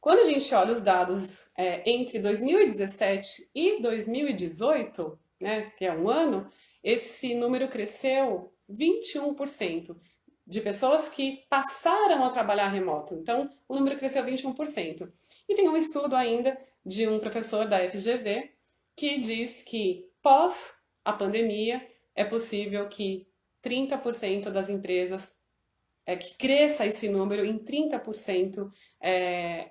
Quando a gente olha os dados entre 2017 e 2018, né, que é um ano, esse número cresceu 21% de pessoas que passaram a trabalhar remoto. Então, o número cresceu 21%. E tem um estudo ainda de um professor da FGV que diz que pós a pandemia é possível que 30% das empresas que cresça esse número em 30%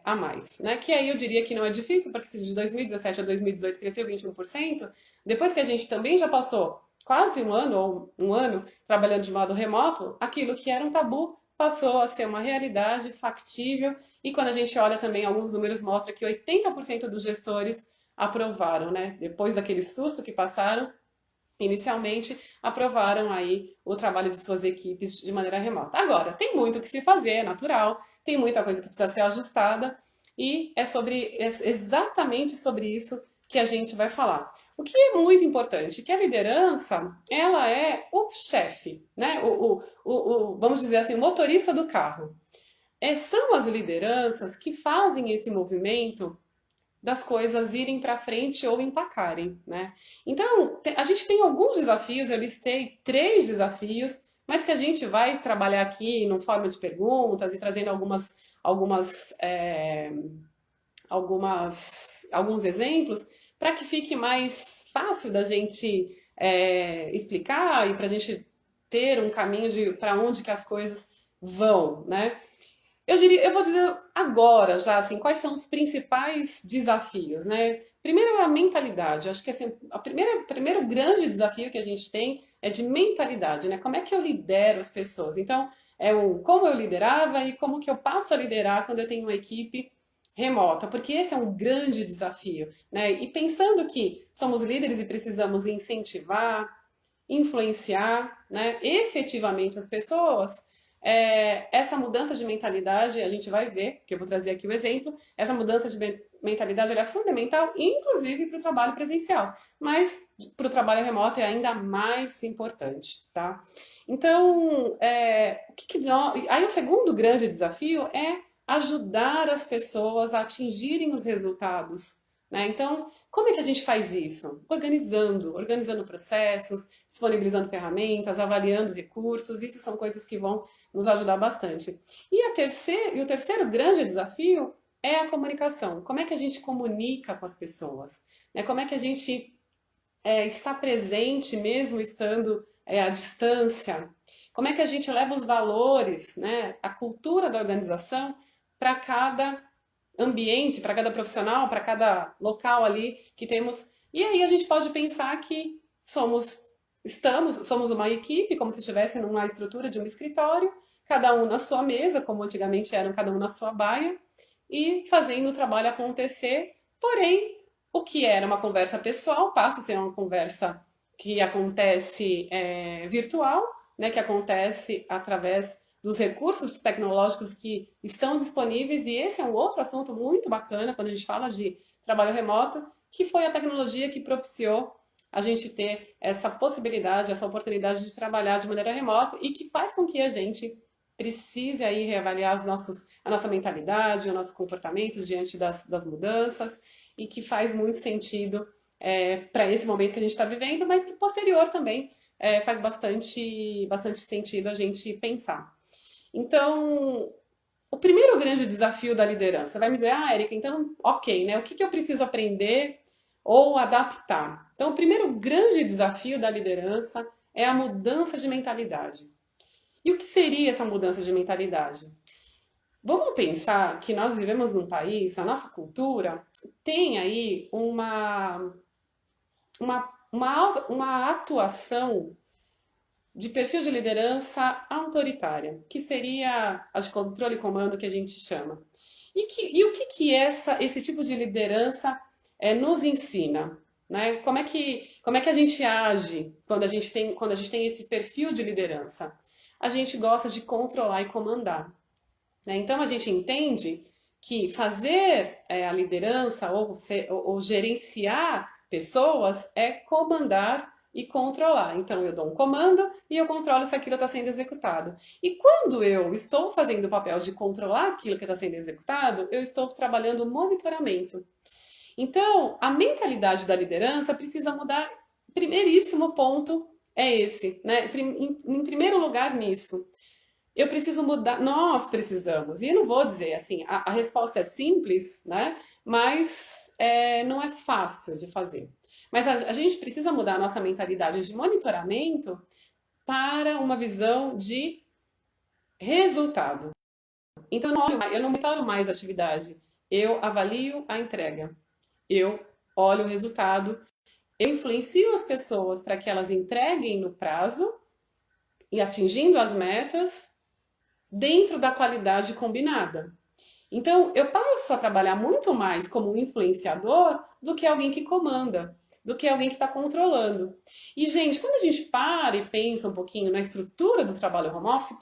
a mais. Né? Que aí eu diria que não é difícil, porque se de 2017 a 2018 cresceu 21%, depois que a gente também já passou quase um ano, ou um ano, trabalhando de modo remoto, aquilo que era um tabu passou a ser uma realidade factível, e quando a gente olha também alguns números, mostra que 80% dos gestores aprovaram, né? Depois daquele susto que passaram, inicialmente aprovaram aí o trabalho de suas equipes de maneira remota. Agora, tem muito o que se fazer, é natural, tem muita coisa que precisa ser ajustada e é exatamente sobre isso que a gente vai falar. O que é muito importante, que a liderança, ela é o chefe, né? Vamos dizer assim, o motorista do carro. São as lideranças que fazem esse movimento das coisas irem para frente ou empacarem, né? Então, a gente tem alguns desafios, eu listei 3 desafios, mas que a gente vai trabalhar aqui no forma de perguntas e trazendo alguns exemplos para que fique mais fácil da gente explicar e para a gente ter um caminho de para onde que as coisas vão, né? Eu vou dizer agora já assim, quais são os principais desafios, né? Primeiro é a mentalidade. Acho que assim, primeiro grande desafio que a gente tem é de mentalidade, né? Como é que eu lidero as pessoas? Então, como eu liderava e como que eu passo a liderar quando eu tenho uma equipe remota, porque esse é um grande desafio, né? E pensando que somos líderes e precisamos incentivar, influenciar, né, efetivamente as pessoas, essa mudança de mentalidade, a gente vai ver, que eu vou trazer aqui o exemplo, essa mudança de mentalidade ela é fundamental, inclusive para o trabalho presencial, mas para o trabalho remoto é ainda mais importante, tá? Então, aí o segundo grande desafio é ajudar as pessoas a atingirem os resultados, né? Então, como é que a gente faz isso? Organizando processos, disponibilizando ferramentas, avaliando recursos, isso são coisas que vão nos ajudar bastante. E o terceiro grande desafio é a comunicação. Como é que a gente comunica com as pessoas? Né? Como é que a gente está presente mesmo estando à distância? Como é que a gente leva os valores, né, a cultura da organização para cada ambiente, para cada profissional, para cada local ali que temos. E aí a gente pode pensar que somos uma equipe, como se estivesse numa estrutura de um escritório, cada um na sua mesa, como antigamente eram, cada um na sua baia, e fazendo o trabalho acontecer. Porém, o que era uma conversa pessoal passa a ser uma conversa que acontece virtual, né, que acontece através dos recursos tecnológicos que estão disponíveis, e esse é um outro assunto muito bacana quando a gente fala de trabalho remoto, que foi a tecnologia que propiciou a gente ter essa possibilidade, essa oportunidade de trabalhar de maneira remota e que faz com que a gente precise aí reavaliar a nossa mentalidade, o nosso comportamento diante das mudanças e que faz muito sentido para esse momento que a gente está vivendo, mas que posterior também faz bastante sentido a gente pensar. Então, o primeiro grande desafio da liderança, vai me dizer, Érica, então, ok, né? O que eu preciso aprender ou adaptar? Então, o primeiro grande desafio da liderança é a mudança de mentalidade. E o que seria essa mudança de mentalidade? Vamos pensar que nós vivemos num país, a nossa cultura tem aí uma atuação de perfil de liderança autoritária, que seria a de controle e comando que a gente chama. E o que esse tipo de liderança nos ensina? Né? Como é que a gente age quando a gente tem esse perfil de liderança? A gente gosta de controlar e comandar. Né? Então a gente entende que fazer a liderança ou gerenciar pessoas é comandar e controlar. Então, eu dou um comando e eu controlo se aquilo está sendo executado. E quando eu estou fazendo o papel de controlar aquilo que está sendo executado, eu estou trabalhando o monitoramento. Então, a mentalidade da liderança precisa mudar. Primeiríssimo ponto é esse, né? Em primeiro lugar nisso. Eu preciso mudar, nós precisamos. E eu não vou dizer assim, a resposta é simples, né? Mas não é fácil de fazer. Mas a gente precisa mudar a nossa mentalidade de monitoramento para uma visão de resultado. Então eu não monitoro mais a atividade, eu avalio a entrega, eu olho o resultado, eu influencio as pessoas para que elas entreguem no prazo e atingindo as metas dentro da qualidade combinada. Então, eu passo a trabalhar muito mais como um influenciador do que alguém que comanda, do que alguém que está controlando. E, gente, quando a gente para e pensa um pouquinho na estrutura do trabalho home office,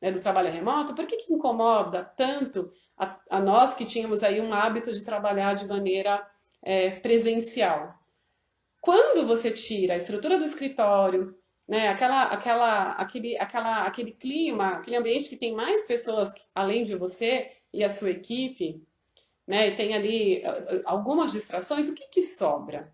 né, do trabalho remoto, por que incomoda tanto a nós que tínhamos aí um hábito de trabalhar de maneira presencial? Quando você tira a estrutura do escritório, né, aquele clima, aquele ambiente que tem mais pessoas além de você e a sua equipe, né, e tem ali algumas distrações, o que sobra?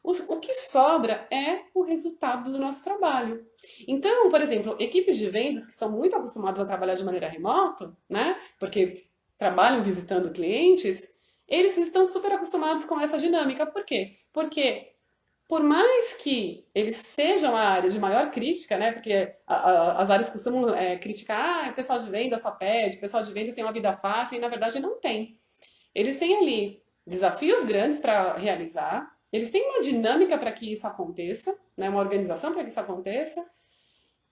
O que sobra é o resultado do nosso trabalho. Então, por exemplo, equipes de vendas que são muito acostumadas a trabalhar de maneira remota, né, porque trabalham visitando clientes, eles estão super acostumados com essa dinâmica. Por quê? Porque por mais que eles sejam a área de maior crítica, né? Porque as áreas costumam criticar, o pessoal de venda só pede, o pessoal de vendas tem uma vida fácil, e na verdade não tem. Eles têm ali desafios grandes para realizar, eles têm uma dinâmica para que isso aconteça, né? Uma organização para que isso aconteça,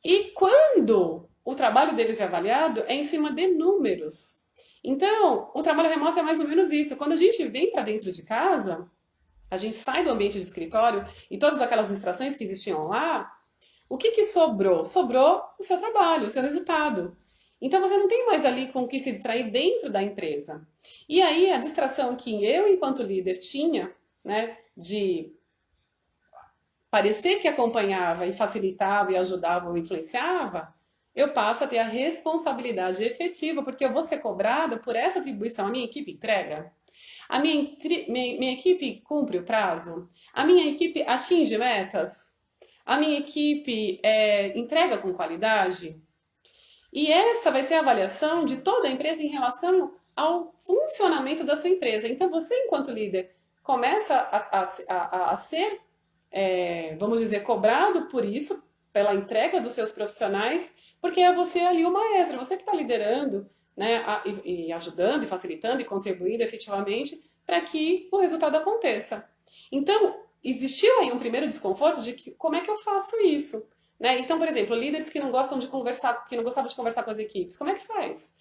e quando o trabalho deles é avaliado, é em cima de números. Então, o trabalho remoto é mais ou menos isso. Quando a gente vem para dentro de casa, a gente sai do ambiente de escritório e todas aquelas distrações que existiam lá, o que sobrou? Sobrou o seu trabalho, o seu resultado. Então você não tem mais ali com o que se distrair dentro da empresa. E aí a distração que eu, enquanto líder, tinha, né, de parecer que acompanhava e facilitava e ajudava ou influenciava, eu passo a ter a responsabilidade efetiva, porque eu vou ser cobrada por essa atribuição. A minha equipe entrega? A minha equipe cumpre o prazo? A minha equipe atinge metas? A minha equipe entrega com qualidade? E essa vai ser a avaliação de toda a empresa em relação ao funcionamento da sua empresa. Então, você, enquanto líder, começa a ser, vamos dizer, cobrado por isso, pela entrega dos seus profissionais, porque é você ali o maestro, você que está liderando, né, e ajudando, e facilitando, e contribuindo efetivamente para que o resultado aconteça. Então, existiu aí um primeiro desconforto de que, como é que eu faço isso? Né? Então, por exemplo, líderes que não gostam de conversar, que não gostavam de conversar com as equipes, como é que faz?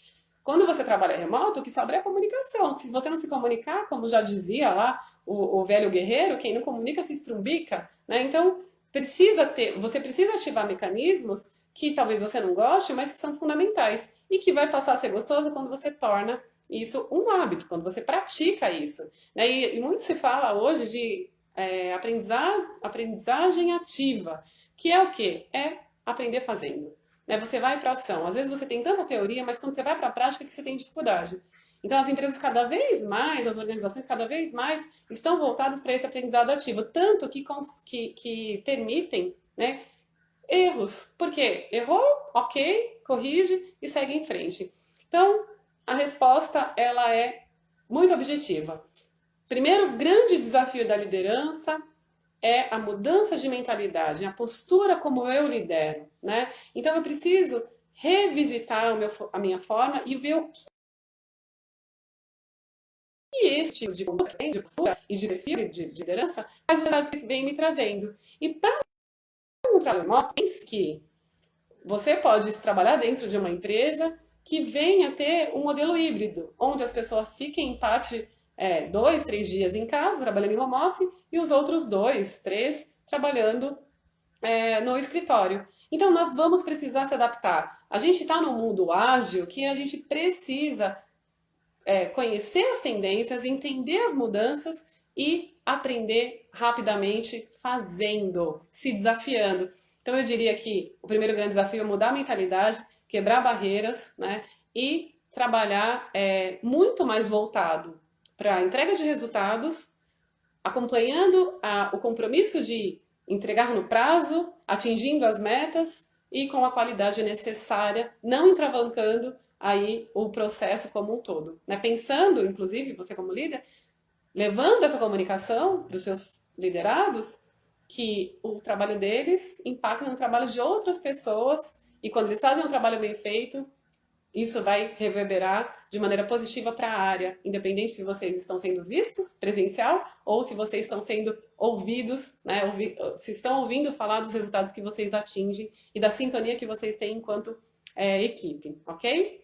Quando você trabalha remoto, o que sobra é a comunicação. Se você não se comunicar, como já dizia lá o velho guerreiro, quem não comunica se estrumbica, né? Então, você precisa ativar mecanismos que talvez você não goste, mas que são fundamentais e que vai passar a ser gostoso quando você torna isso um hábito, quando você pratica isso. Né? E muito se fala hoje de aprendizagem ativa, que é o quê? É aprender fazendo. Né? Você vai para a ação. Às vezes você tem tanta teoria, mas quando você vai para a prática é que você tem dificuldade. Então as empresas cada vez mais, as organizações cada vez mais estão voltadas para esse aprendizado ativo, tanto que permitem, né, erros. Por quê? Errou, ok, corrige e segue em frente. Então, a resposta ela é muito objetiva. Primeiro grande desafio da liderança é a mudança de mentalidade, a postura como eu lidero, né? Então eu preciso revisitar a minha forma e ver o que esse tipo de postura e de perfil de liderança as resultados que vem me trazendo. E para um trabalho remoto, pense que você pode trabalhar dentro de uma empresa que venha ter um modelo híbrido, onde as pessoas fiquem em parte 2, 3 dias em casa, trabalhando em home office, e os outros 2, 3 trabalhando no escritório. Então, nós vamos precisar se adaptar. A gente está num mundo ágil que a gente precisa conhecer as tendências, entender as mudanças e aprender rapidamente fazendo, se desafiando. Então eu diria que o primeiro grande desafio é mudar a mentalidade, quebrar barreiras, né? E trabalhar muito mais voltado para a entrega de resultados, acompanhando o compromisso de entregar no prazo, atingindo as metas e com a qualidade necessária, não entravancando aí o processo como um todo, né? Pensando, inclusive, você como líder, levando essa comunicação para os seus liderados, que o trabalho deles impacta no trabalho de outras pessoas e quando eles fazem um trabalho bem feito, isso vai reverberar de maneira positiva para a área, independente se vocês estão sendo vistos presencial ou se vocês estão sendo ouvidos, né, se estão ouvindo falar dos resultados que vocês atingem e da sintonia que vocês têm enquanto equipe, ok?